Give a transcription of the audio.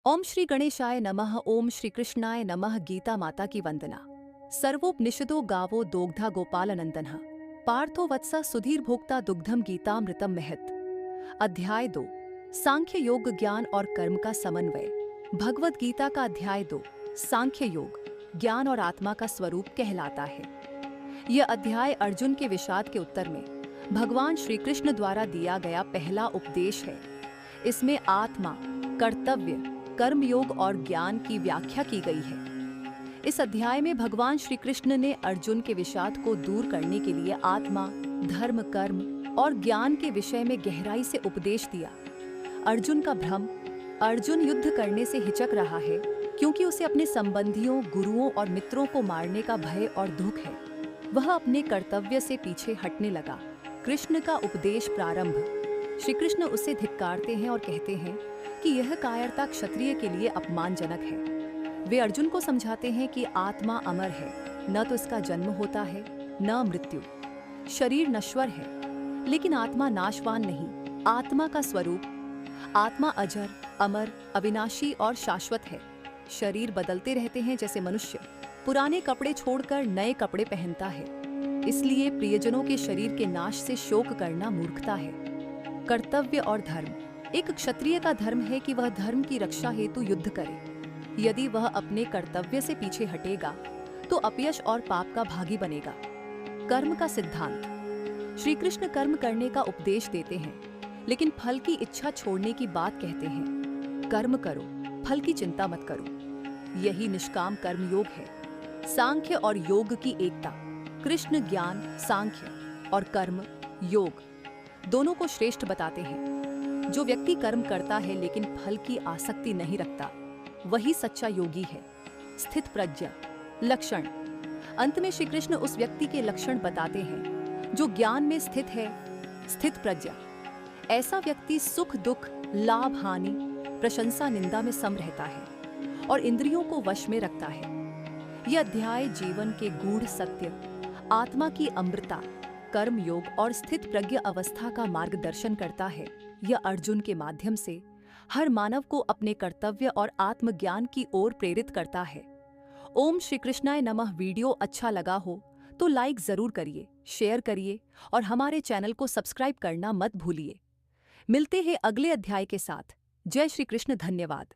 ओम श्री गणेशाय नमः। ओम श्री कृष्णाय नमः। गीता माता की वंदना। सर्वोपनिषदो गावो दोग्धा गोपालनंदनः पार्थो वत्सा सुधीर भोक्ता दुग्धम गीतामृतम महत्। अध्याय 2। सांख्य योग ज्ञान और कर्म का समन्वय। भगवद गीता का अध्याय 2 सांख्य योग ज्ञान और आत्मा का स्वरूप कहलाता है। यह अध्याय अर्जुन के विषाद के उत्तर में भगवान श्री कृष्ण द्वारा दिया गया पहला उपदेश है। इसमें आत्मा, कर्तव्य, कर्मयोग और ज्ञान की व्याख्या की गई है। इस अध्याय में भगवान श्री कृष्ण ने अर्जुन के विषाद को दूर करने के लिए आत्मा, धर्म, कर्म और ज्ञान के विषय में गहराई से उपदेश दिया। अर्जुन का भ्रम। अर्जुन युद्ध करने से हिचक रहा है क्योंकि उसे अपने संबंधियों, गुरुओं और मित्रों को मारने का भय और दुख है। वह अपने कर्तव्य से पीछे हटने लगा। कृष्ण का उपदेश प्रारंभ। श्री कृष्ण उसे धिक्कारते हैं और कहते हैं कि यह कायरता क्षत्रिय के लिए अपमानजनक है। वे अर्जुन को समझाते हैं कि आत्मा अमर है, न तो इसका जन्म होता है न मृत्यु। शरीर नश्वर है लेकिन आत्मा नाशवान नहीं। आत्मा का स्वरूप, आत्मा अजर, अमर, अविनाशी और शाश्वत है। शरीर बदलते रहते हैं जैसे मनुष्य पुराने कपड़े छोड़कर नए कपड़े पहनता है। इसलिए प्रियजनों के शरीर के नाश से शोक करना मूर्खता है। कर्तव्य और धर्म। एक क्षत्रिय का धर्म है कि वह धर्म की रक्षा हेतु युद्ध करे। यदि वह अपने कर्तव्य से पीछे हटेगा तो अपयश और पाप का भागी बनेगा। कर्म का सिद्धांत। श्री कृष्ण कर्म करने का उपदेश देते हैं लेकिन फल की इच्छा छोड़ने की बात कहते हैं। कर्म करो, फल की चिंता मत करो। यही निष्काम कर्म योग है। सांख्य और योग की एकता। कृष्ण ज्ञान, सांख्य और कर्म, योग दोनों को श्रेष्ठ बताते हैं। जो व्यक्ति कर्म करता है लेकिन फल की आसक्ति नहीं रखता, वही सच्चा योगी है। स्थित प्रज्ञा। लक्षण। अंत में श्री कृष्ण उस व्यक्ति के लक्षण बताते हैं जो ज्ञान में स्थित है। स्थित प्रज्ञा। ऐसा व्यक्ति सुख दुख, लाभ हानि, प्रशंसा निंदा में सम रहता है और इंद्रियों को वश में रखता है। यह अध्याय जीवन के गूढ़ सत्य, आत्मा की अमृता, कर्म योग और स्थित प्रज्ञ अवस्था का मार्गदर्शन करता है। यह अर्जुन के माध्यम से हर मानव को अपने कर्तव्य और आत्मज्ञान की ओर प्रेरित करता है। ओम श्री कृष्णाय नमः। वीडियो अच्छा लगा हो तो लाइक जरूर करिए, शेयर करिए और हमारे चैनल को सब्सक्राइब करना मत भूलिए। मिलते हैं अगले अध्याय के साथ। जय श्री कृष्ण। धन्यवाद।